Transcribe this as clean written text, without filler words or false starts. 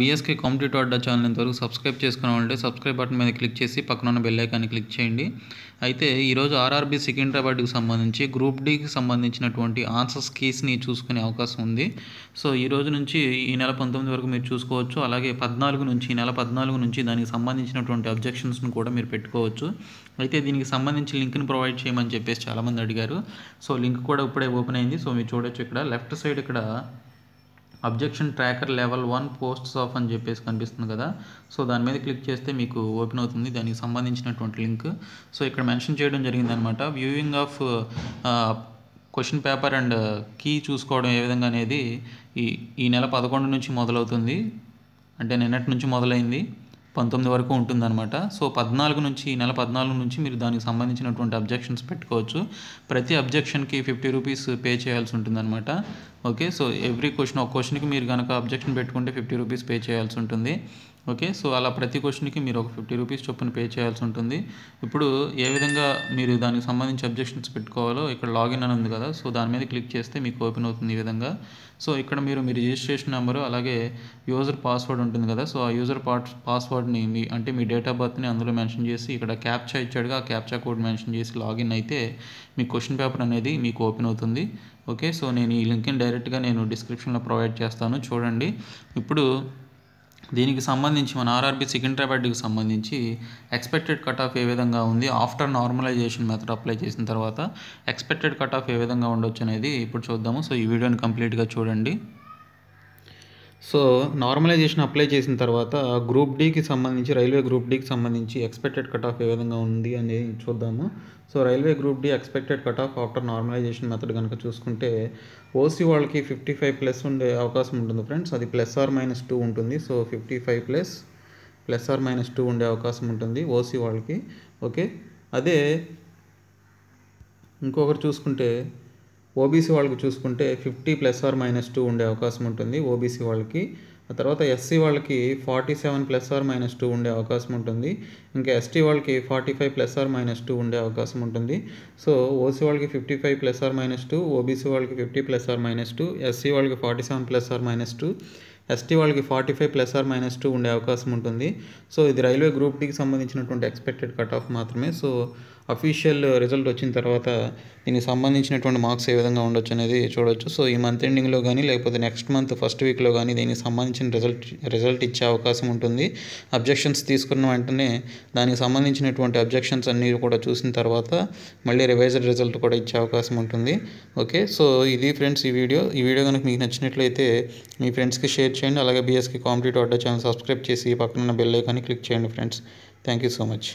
BSK competitive అడ్డా channel ఇంతవరకు subscribe చేసుకున్నామంటే subscribe button మీద క్లిక్ చేసి పక్కన ఉన్న బెల్ ఐకాన్ని క్లిక్ చేయండి. అయితే ఈరోజు ఆర్ఆర్బీ సికింద్రాబాద్కి సంబంధించి గ్రూప్ డీకి సంబంధించినటువంటి ఆన్సర్స్ కీస్ని చూసుకునే అవకాశం ఉంది. సో ఈ రోజు నుంచి ఈ నెల 19 వరకు మీరు చూసుకోవచ్చు. అలాగే 14 నుంచి ఈ నెల 14 నుంచి దానికి సంబంధించినటువంటి అబ్జెక్షన్స్ను కూడా మీరు పెట్టుకోవచ్చు. అయితే దీనికి సంబంధించి లింక్ని ప్రొవైడ్ చేయమని చెప్పేసి చాలామంది అడిగారు. సో లింక్ కూడా ఇప్పుడే ఓపెన్ అయింది. సో మీరు చూడొచ్చు, ఇక్కడ లెఫ్ట్ సైడ్ ఇక్కడ objection tracker level 1 posts of అని చెప్పేసి కనిపిస్తుంది కదా. సో దాని మీద క్లిక్ చేస్తే మీకు ఓపెన్ అవుతుంది దానికి సంబంధించినటువంటి లింక్. సో ఇక్కడ మెన్షన్ చేయడం జరిగిందనమాట, viewing of question paper and key చూసుకోవడం ఏ విధంగా అనేది ఈ నెల 11 నుంచి మొదలవుతుంది. అంటే నిన్నటి నుంచి మొదలైంది, 19 వరకు ఉంటుందన్నమాట. సో 14 నుంచి ఈ నెల 14 నుంచి మీరు దానికి సంబంధించినటువంటి అబ్జెక్షన్స్ పెట్టుకోవచ్చు. ప్రతి అబ్జెక్షన్కి 50 రూపీస్ పే చేయాల్సి ఉంటుందన్నమాట. ఓకే, సో ఎవ్రీ క్వశ్చన్, ఒక క్వశ్చన్కి మీరు కనుక అబ్జెక్షన్ పెట్టుకుంటే 50 రూపీస్ పే చేయాల్సి ఉంటుంది. ఓకే, సో అలా ప్రతి క్వశ్చన్కి మీరు ఒక 50 రూపీస్ చొప్పున పే చేయాల్సి ఉంటుంది. ఇప్పుడు ఏ విధంగా మీరు దానికి సంబంధించి అబ్జెక్షన్స్ పెట్టుకోవాలో ఇక్కడ లాగిన్ అని ఉంది కదా. సో దాని మీద క్లిక్ చేస్తే మీకు ఓపెన్ అవుతుంది ఈ విధంగా. సో ఇక్కడ మీరు మీ రిజిస్ట్రేషన్ నెంబరు అలాగే యూజర్ పాస్వర్డ్ ఉంటుంది కదా. సో ఆ యూజర్ పాస్వర్డ్ని మీ డేట్ ఆఫ్ బర్త్ని అందులో మెన్షన్ చేసి ఇక్కడ క్యాప్చా ఇచ్చాడుగా, ఆ క్యాప్చా కోడ్ మెన్షన్ చేసి లాగిన్ అయితే మీ క్వశ్చన్ పేపర్ అనేది మీకు ఓపెన్ అవుతుంది. ఓకే, సో నేను ఈ లింక్ని డైరెక్ట్గా డిస్క్రిప్షన్లో ప్రొవైడ్ చేస్తాను, చూడండి. ఇప్పుడు దీనికి సంబంధించి మన ఆర్ఆర్బీ సికింద్రాబాద్కి సంబంధించి ఎక్స్పెక్టెడ్ కట్ ఆఫ్ ఏ విధంగా ఉంది, ఆఫ్టర్ నార్మలైజేషన్ మెథడ్ అప్లై చేసిన తర్వాత ఎక్స్పెక్టెడ్ కట్ ఆఫ్ ఏ విధంగా ఉండొచ్చు అనేది ఇప్పుడు చూద్దాము. సో ఈ వీడియోని కంప్లీట్గా చూడండి. సో నార్మలైజేషన్ అప్లై చేసిన తర్వాత గ్రూప్ డీకి సంబంధించి, రైల్వే గ్రూప్ డీకి సంబంధించి ఎక్స్పెక్టెడ్ కట్ ఆఫ్ ఏ విధంగా ఉంది అనేది చూద్దాము. So railway group D expected cut off after normalization method కనుక చూసుకుంటే ఓసీ వాళ్ళకి 55+ ఉండే అవకాశం ఉంటుంది ఫ్రెండ్స్. అది +or-2 ఉంటుంది. సో 55+ +or-2 ఉండే అవకాశం ఉంటుంది ఓసీ వాళ్ళకి. ఓకే, అదే ఇంకొకరు చూసుకుంటే ఓబీసీ వాళ్ళకి చూసుకుంటే 50 +or-2 ఉండే అవకాశం ఉంటుంది ఓబీసీ వాళ్ళకి. ఆ తర్వాత ఎస్సీ వాళ్ళకి 47 +or-2 ఉండే అవకాశం ఉంటుంది. ఇంకా ఎస్టీ వాళ్ళకి 45 +or-2 ఉండే అవకాశం ఉంటుంది. సో ఓసీ వాళ్ళకి 55 +or-2, ఓబీసీ వాళ్ళకి 50 +or-2, ఎస్సీ వాళ్ళకి 47 +or-2, ఎస్టీ వాళ్ళకి 45 +or-2 ఉండే అవకాశం ఉంటుంది. సో ఇది రైల్వే గ్రూప్ డీకి సంబంధించినటువంటి ఎక్స్పెక్టెడ్ కట్ ఆఫ్ మాత్రమే. సో అఫీషియల్ రిజల్ట్ వచ్చిన తర్వాత దీనికి సంబంధించినటువంటి మార్క్స్ ఏ విధంగా ఉండొచ్చు అనేది చూడవచ్చు. సో ఈ మంత్ ఎండింగ్లో కానీ లేకపోతే నెక్స్ట్ మంత్ ఫస్ట్ వీక్లో కానీ దీనికి సంబంధించిన రిజల్ట్ ఇచ్చే అవకాశం ఉంటుంది. అబ్జెక్షన్స్ తీసుకున్న వెంటనే దానికి సంబంధించినటువంటి అబ్జెక్షన్స్ అన్నీ కూడా చూసిన తర్వాత మళ్ళీ రివైజ్డ్ రిజల్ట్ కూడా ఇచ్చే అవకాశం ఉంటుంది. ఓకే, సో ఇది ఫ్రెండ్స్ ఈ వీడియో కనుక మీకు నచ్చినట్లయితే మీ ఫ్రెండ్స్కి షేర్ చేయండి. అలాగే బీఎస్కే కాంపిటేటివ్ అడ్డా ఛానల్ సబ్స్క్రైబ్ చేసి పక్కన ఉన్న బెల్ ఐకాన్ని క్లిక్ చేయండి friends. Thank you so much.